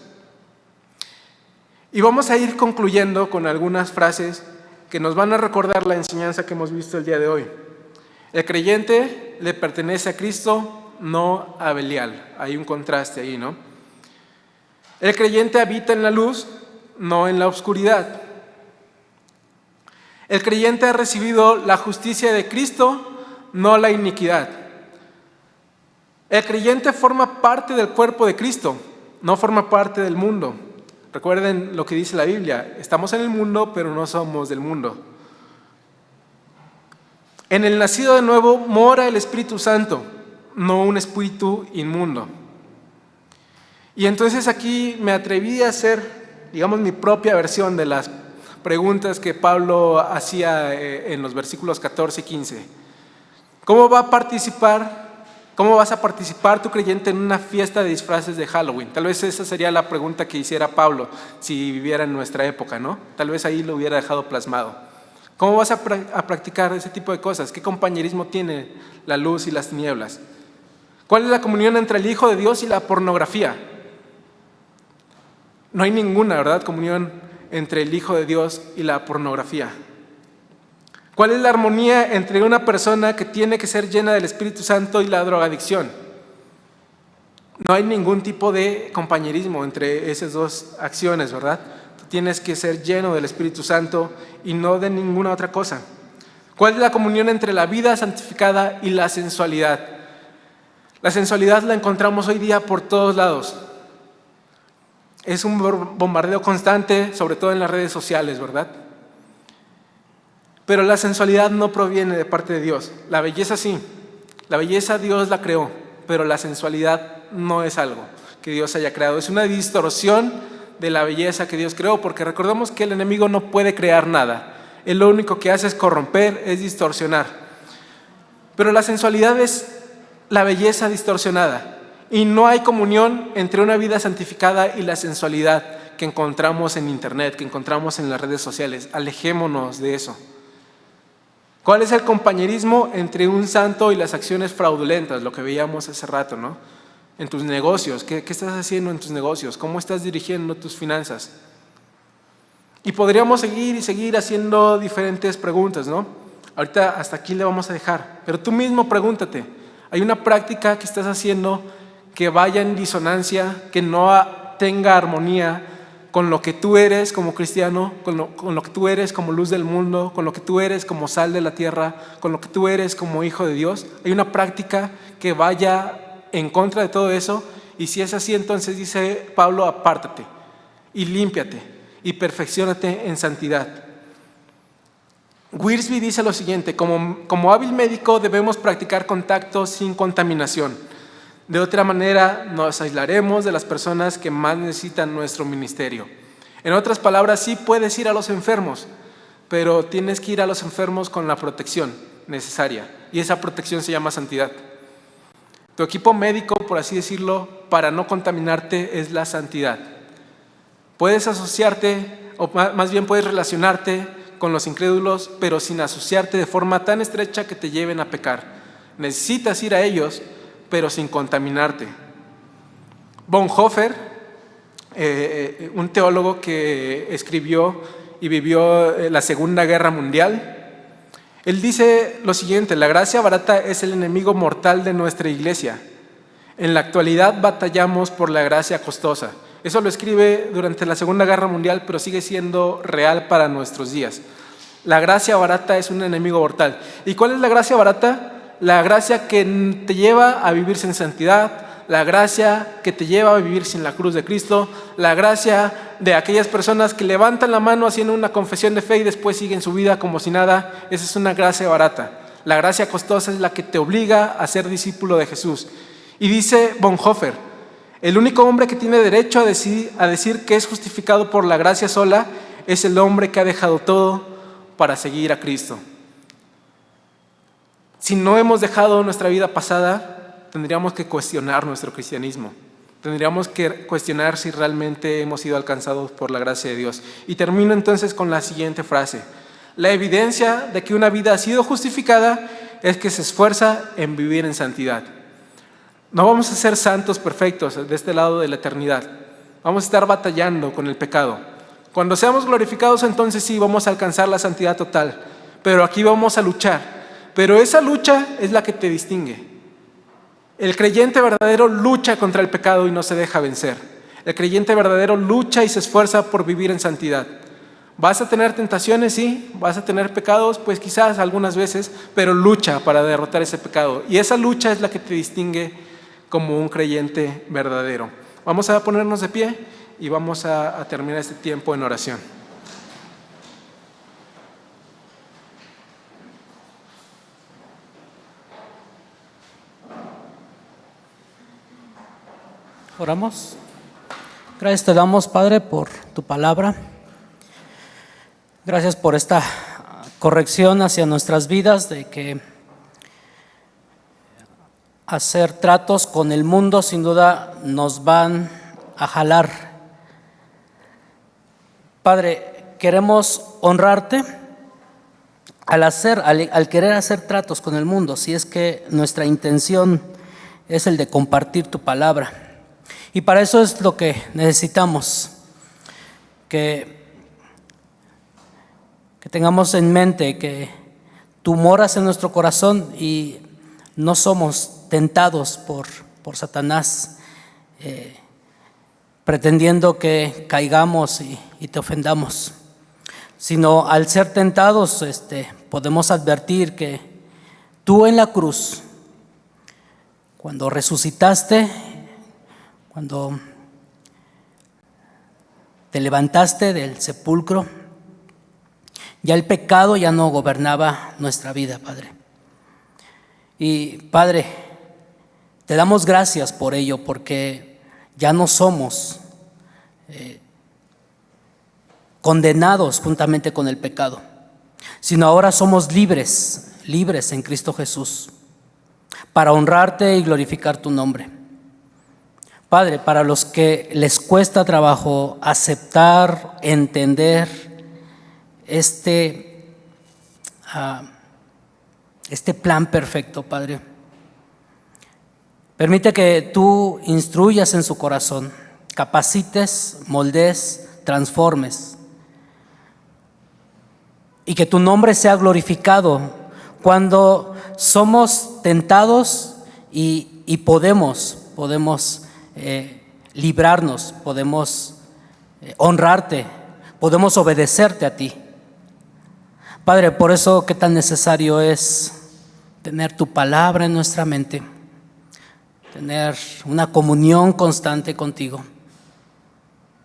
Y vamos a ir concluyendo con algunas frases que nos van a recordar la enseñanza que hemos visto el día de hoy. El creyente le pertenece a Cristo, no a Belial. Hay un contraste ahí, ¿no? El creyente habita en la luz, no en la oscuridad. El creyente ha recibido la justicia de Cristo, no la iniquidad. El creyente forma parte del cuerpo de Cristo, no forma parte del mundo. Recuerden lo que dice la Biblia: estamos en el mundo, pero no somos del mundo. En el nacido de nuevo mora el Espíritu Santo, no un espíritu inmundo. Y entonces aquí me atreví a hacer, digamos, mi propia versión de las preguntas que Pablo hacía en los versículos 14 y 15. ¿Cómo vas a participar tu creyente en una fiesta de disfraces de Halloween? Tal vez esa sería la pregunta que hiciera Pablo si viviera en nuestra época, ¿no? Tal vez ahí lo hubiera dejado plasmado. ¿Cómo vas a practicar ese tipo de cosas? ¿Qué compañerismo tiene la luz y las tinieblas? ¿Cuál es la comunión entre el Hijo de Dios y la pornografía? No hay ninguna, ¿verdad?, comunión entre el Hijo de Dios y la pornografía. ¿Cuál es la armonía entre una persona que tiene que ser llena del Espíritu Santo y la drogadicción? No hay ningún tipo de compañerismo entre esas dos acciones, ¿verdad? Tú tienes que ser lleno del Espíritu Santo y no de ninguna otra cosa. ¿Cuál es la comunión entre la vida santificada y la sensualidad? La sensualidad la encontramos hoy día por todos lados. Es un bombardeo constante, sobre todo en las redes sociales, ¿verdad? Pero la sensualidad no proviene de parte de Dios. La belleza sí. La belleza Dios la creó, pero la sensualidad no es algo que Dios haya creado. Es una distorsión de la belleza que Dios creó, porque recordemos que el enemigo no puede crear nada. Él lo único que hace es corromper, es distorsionar. Pero la sensualidad es la belleza distorsionada. Y no hay comunión entre una vida santificada y la sensualidad que encontramos en internet, que encontramos en las redes sociales. Alejémonos de eso. ¿Cuál es el compañerismo entre un santo y las acciones fraudulentas? Lo que veíamos hace rato, ¿no? En tus negocios, ¿qué estás haciendo en tus negocios? ¿Cómo estás dirigiendo tus finanzas? Y podríamos seguir y seguir haciendo diferentes preguntas, ¿no? Ahorita hasta aquí le vamos a dejar, pero tú mismo pregúntate, ¿hay una práctica que estás haciendo que vaya en disonancia, que no tenga armonía con lo que tú eres como cristiano, con lo que tú eres como luz del mundo, con lo que tú eres como sal de la tierra, con lo que tú eres como hijo de Dios? Hay una práctica que vaya en contra de todo eso, y si es así, entonces dice Pablo: apártate y límpiate y perfecciónate en santidad. Wiersbe dice lo siguiente: como hábil médico debemos practicar contacto sin contaminación. De otra manera nos aislaremos de las personas que más necesitan nuestro ministerio. En otras palabras, sí puedes ir a los enfermos, pero tienes que ir a los enfermos con la protección necesaria, y esa protección se llama santidad. Tu equipo médico, por así decirlo, para no contaminarte es la santidad. Puedes asociarte, o más bien puedes relacionarte con los incrédulos, pero sin asociarte de forma tan estrecha que te lleven a pecar. Necesitas ir a ellos, pero sin contaminarte. Bonhoeffer, un teólogo que escribió y vivió la Segunda Guerra Mundial, él dice lo siguiente: la gracia barata es el enemigo mortal de nuestra iglesia. En la actualidad batallamos por la gracia costosa. Eso lo escribe durante la Segunda Guerra Mundial, pero sigue siendo real para nuestros días. La gracia barata es un enemigo mortal. ¿Y cuál es la gracia barata? la gracia que te lleva a vivir sin santidad, la gracia que te lleva a vivir sin la cruz de Cristo, la gracia de aquellas personas que levantan la mano haciendo una confesión de fe y después siguen su vida como si nada. Esa es una gracia barata. La gracia costosa es la que te obliga a ser discípulo de Jesús. Y dice Bonhoeffer, el único hombre que tiene derecho a decir que es justificado por la gracia sola es el hombre que ha dejado todo para seguir a Cristo. Si no hemos dejado nuestra vida pasada, tendríamos que cuestionar nuestro cristianismo. Tendríamos que cuestionar si realmente hemos sido alcanzados por la gracia de Dios. Y termino entonces con la siguiente frase. La evidencia de que una vida ha sido justificada es que se esfuerza en vivir en santidad. No vamos a ser santos perfectos de este lado de la eternidad. Vamos a estar batallando con el pecado. Cuando seamos glorificados, entonces sí vamos a alcanzar la santidad total. Pero aquí vamos a luchar. Pero esa lucha es la que te distingue. El creyente verdadero lucha contra el pecado y no se deja vencer. El creyente verdadero lucha y se esfuerza por vivir en santidad. ¿Vas a tener tentaciones? Sí. ¿Vas a tener pecados? Pues quizás algunas veces, pero lucha para derrotar ese pecado. Y esa lucha es la que te distingue como un creyente verdadero. Vamos a ponernos de pie y vamos a terminar este tiempo en oración. Oramos. Gracias te damos, Padre, por tu palabra. Gracias por esta corrección hacia nuestras vidas de que hacer tratos con el mundo sin duda nos van a jalar. Padre, queremos honrarte al querer hacer tratos con el mundo, si es que nuestra intención es el de compartir tu palabra. Y para eso es lo que necesitamos, que tengamos en mente que tú moras en nuestro corazón y no somos tentados por Satanás, pretendiendo que caigamos y te ofendamos, sino al ser tentados podemos advertir que tú en la cruz, cuando resucitaste, cuando te levantaste del sepulcro, ya el pecado ya no gobernaba nuestra vida, Padre. Y Padre, te damos gracias por ello, porque ya no somos condenados juntamente con el pecado, sino ahora somos libres en Cristo Jesús, para honrarte y glorificar tu nombre. Padre, para los que les cuesta trabajo aceptar, entender este plan perfecto, Padre, permite que tú instruyas en su corazón, capacites, moldes, transformes, y que tu nombre sea glorificado cuando somos tentados y podemos librarnos, podemos honrarte, podemos obedecerte a ti. Padre, por eso qué tan necesario es tener tu palabra en nuestra mente, tener una comunión constante contigo.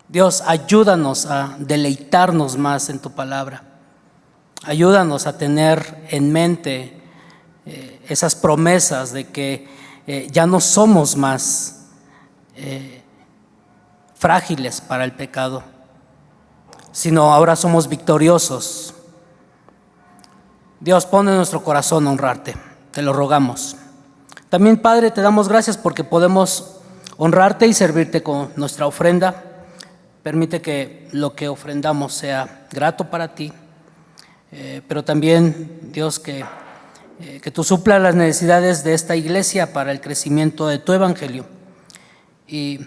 Dios, ayúdanos a deleitarnos más en tu palabra. Ayúdanos a tener en mente esas promesas de que ya no somos más frágiles para el pecado, sino ahora somos victoriosos. Dios, pone en nuestro corazón honrarte, te lo rogamos. También, Padre, te damos gracias porque podemos honrarte y servirte con nuestra ofrenda. Permite que lo que ofrendamos sea grato para ti, pero también, Dios, que tú suplas las necesidades de esta iglesia para el crecimiento de tu evangelio, y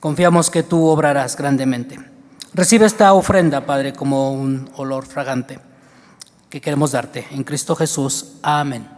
confiamos que tú obrarás grandemente. Recibe esta ofrenda, Padre, como un olor fragante que queremos darte. En Cristo Jesús. Amén.